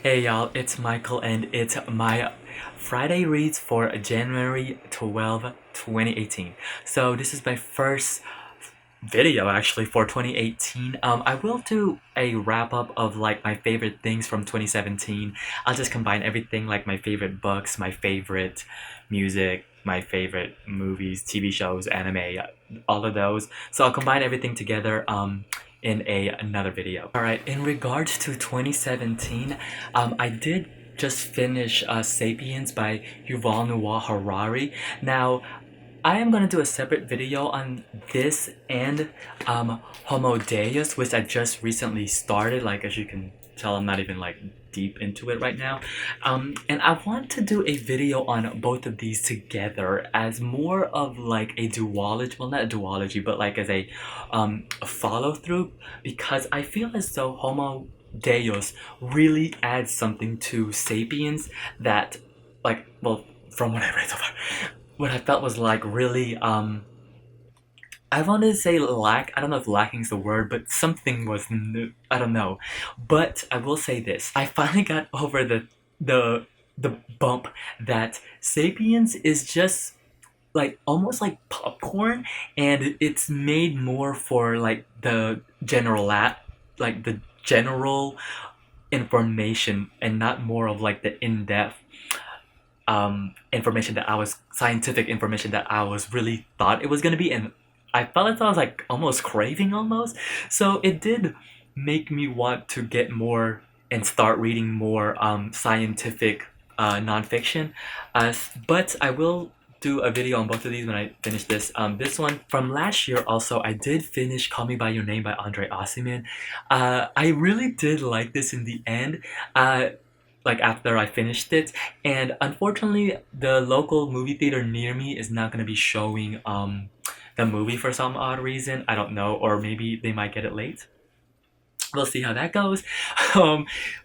Hey y'all, it's Michael and it's my Friday reads for January 12, 2018. So this is my first video actually for 2018. I will do a wrap up of like my favorite things from 2017. I'll just combine everything like my favorite books, my favorite music, my favorite movies, TV shows, anime, all of those. So I'll combine everything together in another video. Alright, in regards to 2017, I did just finish Sapiens by Yuval Noah Harari. Now, I am gonna do a separate video on this and Homo Deus, which I just recently started. Like, as you can tell, I'm not even like deep into it right now. And I want to do a video on both of these together as more of like a duology, well, not a duology, but like as a follow through, because I feel as though Homo Deus really adds something to Sapiens that, like, well, from what I read so far, what I felt was like really I wanted to say I don't know if lacking is the word, but something was new. I don't know. But I will say this. I finally got over the bump that Sapiens is just like almost like popcorn, and it's made more for like the general information and not more of like the in-depth information that I was scientific information that I was really thought it was gonna be, and I felt like I was like almost craving almost. So it did make me want to get more and start reading more scientific nonfiction. But I will do a video on both of these when I finish this. This one from last year also, I did finish Call Me by Your Name by Andre Aciman. I really did like this in the end. Like after I finished it, and unfortunately the local movie theater near me is not going to be showing the movie for some odd reason. I don't know, or maybe they might get it late. We'll see how that goes.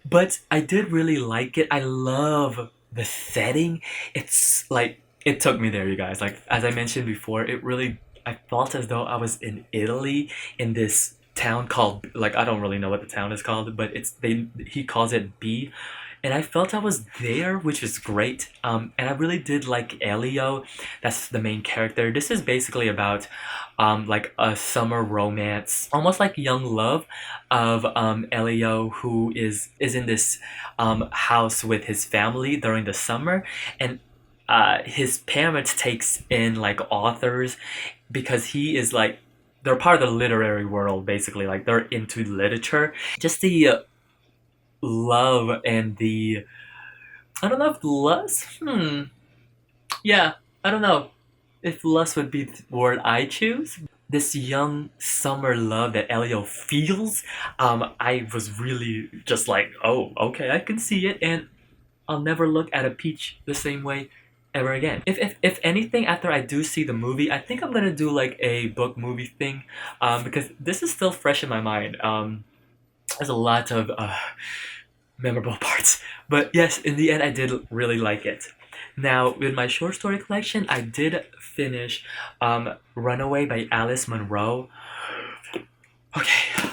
But I did really like it. I love the setting. It's like it took me there, you guys. Like as I mentioned before, it really, I felt as though I was in Italy, in this town called, like, I don't really know what the town is called, but he calls it B, and I felt I was there, which is great. And I really did like Elio. That's the main character. This is basically about like a summer romance, almost like young love of Elio, who is in this house with his family during the summer, and his parents takes in like authors because he is like, they're part of the literary world, basically, like they're into literature. Just the love and the, I don't know if lust, yeah, I don't know if lust would be the word I choose. This young summer love that Elio feels, I was really just like, oh, okay, I can see it, and I'll never look at a peach the same way ever again. If anything, after I do see the movie, I think I'm gonna do like a book movie thing, because this is still fresh in my mind. There's a lot of memorable parts, but yes, in the end, I did really like it. Now, with my short story collection, I did finish Runaway by Alice Munro. Okay,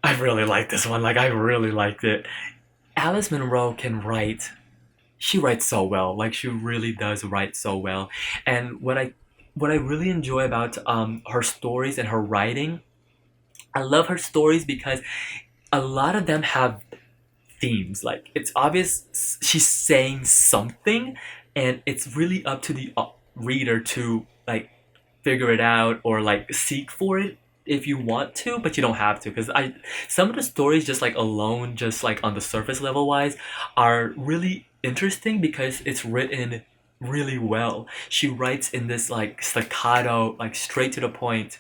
I really like this one. Like, I really liked it. Alice Munro can write. She writes so well. Like, she really does write so well. And what I really enjoy about her stories and her writing, I love her stories because a lot of them have themes. Like, it's obvious she's saying something, and it's really up to the reader to like figure it out or like seek for it if you want to, but you don't have to, because I some of the stories just like alone, just like on the surface level wise, are really interesting because it's written really well. She writes in this like staccato, like straight to the point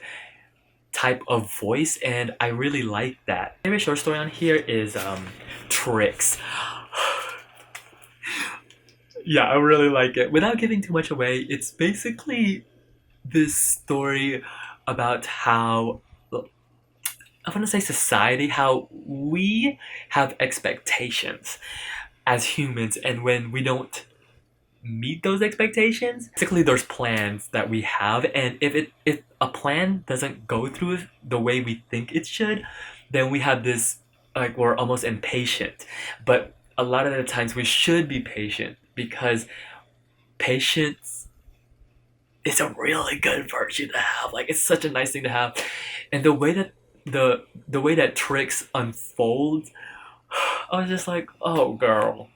type of voice, and I really like that. My favorite short story on here is Tricks. Yeah, I really like it. Without giving too much away, it's basically this story about how, I want to say society, how we have expectations as humans, and when we don't meet those expectations, basically there's plans that we have, and if a plan doesn't go through the way we think it should, then we have this like we're almost impatient, but a lot of the times we should be patient because patience is a really good virtue to have. Like it's such a nice thing to have, and the way that tricks unfold, I was just like, oh girl.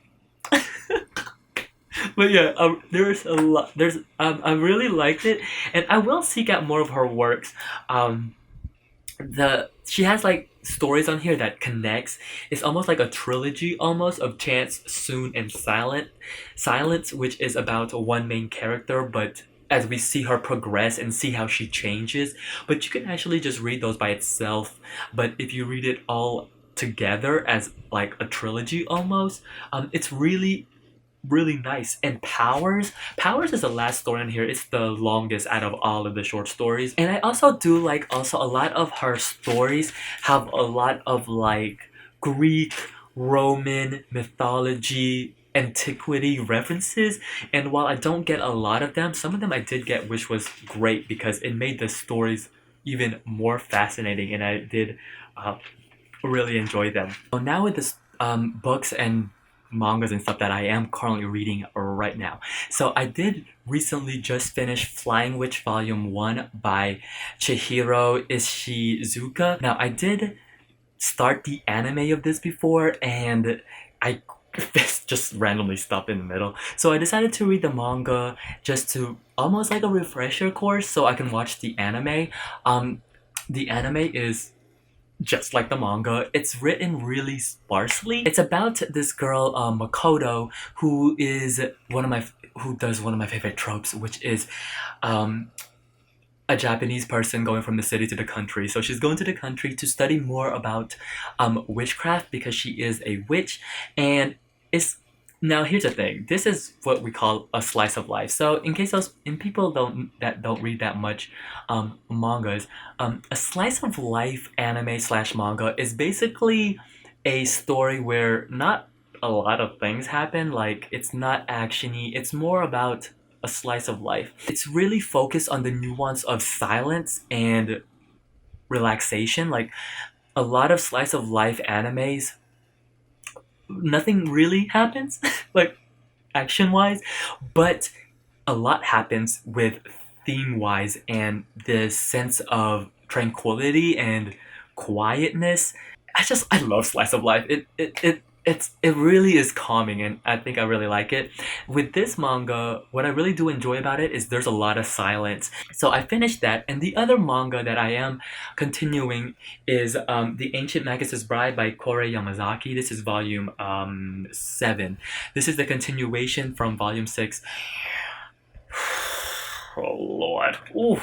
But yeah, there's a lot. I really liked it, and I will seek out more of her works. Um, the she has like stories on here that connects. It's almost like a trilogy, almost of Chance, Soon, and Silence, which is about one main character, but as we see her progress and see how she changes. But you can actually just read those by itself. But if you read it all together as like a trilogy almost, it's really nice. And Powers is the last story in here. It's the longest out of all of the short stories. And I also do like also a lot of her stories have a lot of like Greek, Roman mythology, antiquity references. And while I don't get a lot of them, some of them I did get, which was great because it made the stories even more fascinating, and I did uh, really enjoy them. So now with this books and mangas and stuff that I am currently reading right now. So I did recently just finish Flying Witch Volume 1 by Chihiro Ishizuka. Now I did start the anime of this before, and I just randomly stopped in the middle. So I decided to read the manga just to almost like a refresher course so I can watch the anime. The anime is just like the manga. It's written really sparsely. It's about this girl, Makoto, who does one of my favorite tropes, which is um, a Japanese person going from the city to the country. So she's going to the country to study more about witchcraft because she is a witch, and it's now here's the thing. This is what we call a slice of life. So in people don't read that much mangas, a slice of life anime slash manga is basically a story where not a lot of things happen. Like it's not actiony. It's more about a slice of life. It's really focused on the nuance of silence and relaxation. Like a lot of slice of life animes, nothing really happens, like action wise, but a lot happens with theme wise and this sense of tranquility and quietness. I love slice of life. It really is calming, and I think I really like it. With this manga, what I really do enjoy about it is there's a lot of silence. So I finished that, and the other manga that I am continuing is The Ancient Magus' Bride by Kore Yamazaki. This is volume 7. This is the continuation from volume 6. Oh lord. Ooh.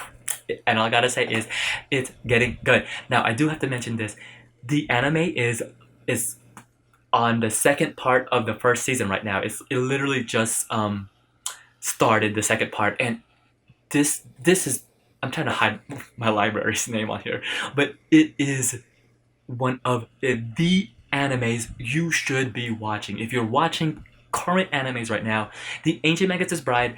And all I gotta say is it's getting good. Now I do have to mention this. The anime is on the second part of the first season right now. It literally just started the second part, and this is, I'm trying to hide my library's name on here, but it is one of the animes you should be watching. If you're watching current animes right now, The Ancient Magus' Bride,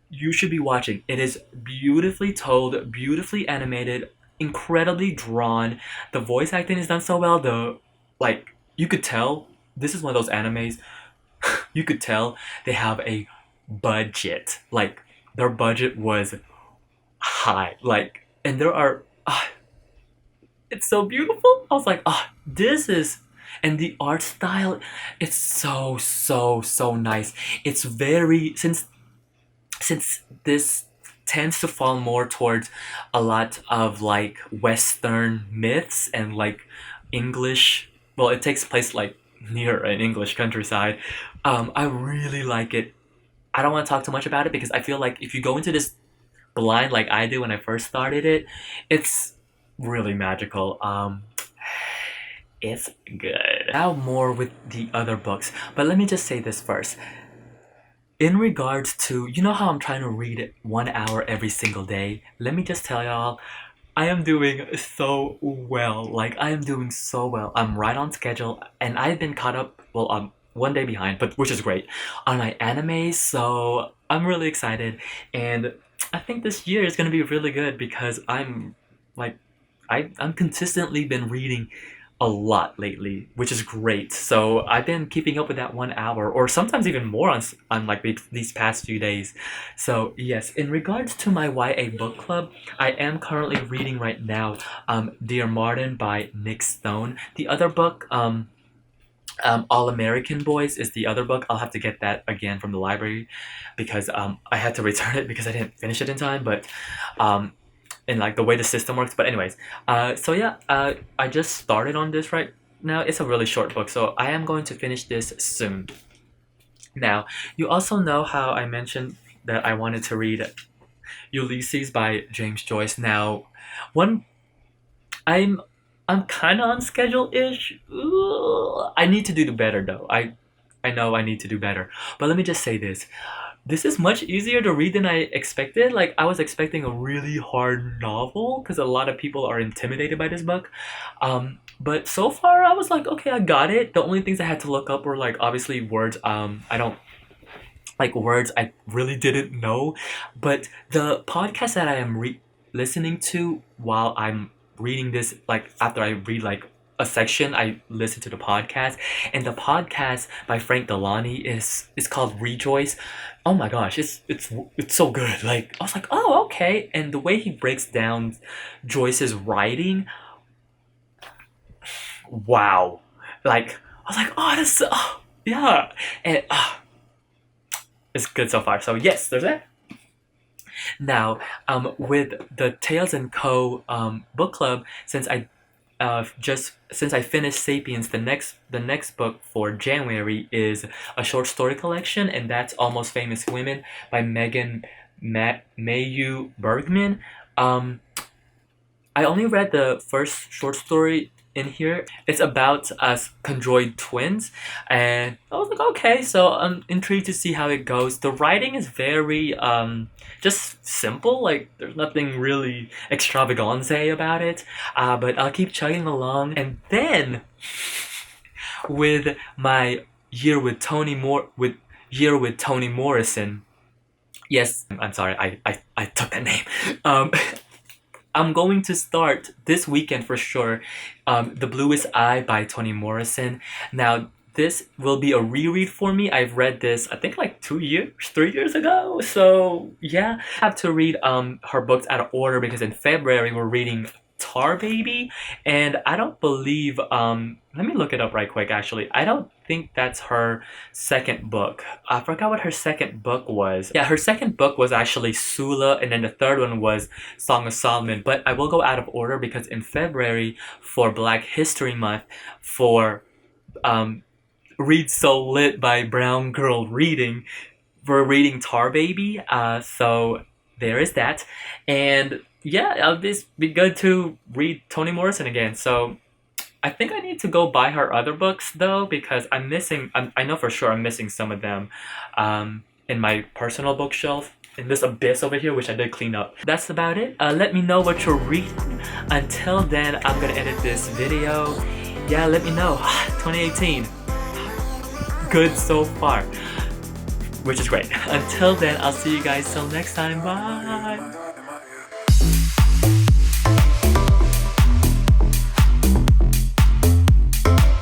you should be watching. It is beautifully told, beautifully animated, incredibly drawn. The voice acting is done so well. You could tell this is one of those animes. You could tell they have a budget. Like their budget was high. Like, and there are. It's so beautiful. I was like, this is. And the art style, it's so nice. It's very since this tends to fall more towards a lot of like Western myths and like English. Well, it takes place like near an English countryside. I really like it. I don't want to talk too much about it because I feel like if you go into this blind like I did when I first started it, it's really magical. It's good. Now more with the other books, but let me just say this first. In regards to, you know how I'm trying to read it 1 hour every single day? Let me just tell y'all, I am doing so well. Like, I am doing so well. I'm right on schedule, and I've been caught up, well, I'm 1 day behind, but which is great, on my anime, so I'm really excited, and I think this year is gonna be really good because I'm, like, I'm consistently been reading a lot lately, which is great. So I've been keeping up with that 1 hour, or sometimes even more on like these past few days. So yes, in regards to my YA book club, I am currently reading right now Dear Martin by Nick Stone. The other book, All American Boys, is the other book. I'll have to get that again from the library because I had to return it because I didn't finish it in time. But um, in like the way the system works. But anyways, so yeah, I just started on this right now. It's a really short book, so I am going to finish this soon. Now, you also know how I mentioned that I wanted to read Ulysses by James Joyce. Now, one I'm I'm kind of on schedule ish. I need to do better though. I know I need to do better. But let me just say this. This is much easier to read than I expected. Like I was expecting a really hard novel because a lot of people are intimidated by this book. But so far I was like, okay, I got it. The only things I had to look up were like obviously words. I don't like words I really didn't know. But the podcast that I am listening to while I'm reading this, like after I read like a section, I listen to the podcast, and the podcast by Frank Delani is called Rejoice. Oh my gosh, it's so good. Like I was like, oh okay, and the way he breaks down Joyce's writing, wow. Like I was like, oh, this, oh, yeah, and it's good so far. So yes, there's that. Now, with the Tales and Co. Book club, since I finished *Sapiens*, the next book for January is a short story collection, and that's *Almost Famous Women* by Megan Mayu Bergman. I only read the first short story in here. It's about us conjoined twins, and I was like, okay, so I'm intrigued to see how it goes. The writing is very just simple, like there's nothing really extravagance about it. But I'll keep chugging along, and then with my year with Toni Morrison. Yes, I'm sorry, I took that name. I'm going to start this weekend for sure. The Bluest Eye by Toni Morrison. Now, this will be a reread for me. I've read this, I think, like 2 years, 3 years ago. So yeah, I have to read her books out of order because in February we're reading Tar Baby, and I don't believe let me look it up right quick. Actually, I don't think that's her second book. I forgot what her second book was. Yeah, her second book was actually Sula, and then the third one was Song of Solomon. But I will go out of order because in February for Black History Month, for Read So Lit by Brown Girl Reading, we're reading Tar Baby. So there is that, and yeah, it'll just be good to read Toni Morrison again. So I think I need to go buy her other books though because I'm missing. I know for sure I'm missing some of them, in my personal bookshelf in this abyss over here, which I did clean up. That's about it. Let me know what you're reading. Until then, I'm gonna edit this video. Yeah, let me know. 2018, good so far, which is great. Until then, I'll see you guys till next time. Bye.